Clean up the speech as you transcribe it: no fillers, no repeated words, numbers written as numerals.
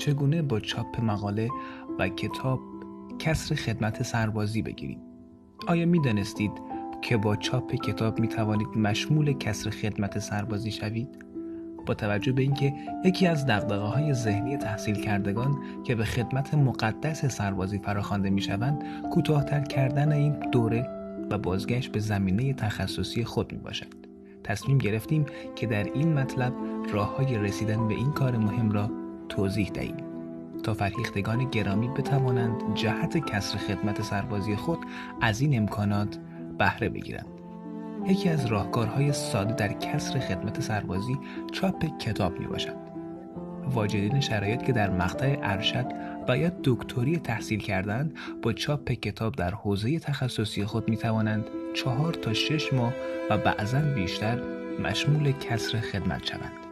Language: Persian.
چگونه با چاپ مقاله و کتاب کسر خدمت سربازی بگیریم. آیا می‌دانستید که با چاپ کتاب می‌توانید مشمول کسر خدمت سربازی شوید؟ با توجه به اینکه یکی از دغدغه‌های ذهنی تحصیل کردگان که به خدمت مقدس سربازی فراخوانده می‌شوند، کوتاه‌تر کردن این دوره و بازگشت به زمینه تخصصی خود میباشد. تصمیم گرفتیم که در این مطلب راه‌های رسیدن به این کار مهم را توضیح دهیم تا فرهیختگان گرامی بتوانند جهت کسر خدمت سربازی خود از این امکانات بهره بگیرند. یکی از راهکارهای ساده در کسر خدمت سربازی چاپ کتاب میباشد. واجدین شرایط که در مقطع ارشد و یا دکتری تحصیل کردند با چاپ کتاب در حوزه تخصصی خود می توانند 4 تا 6 ماه و بعضاً بیشتر مشمول کسر خدمت شوند.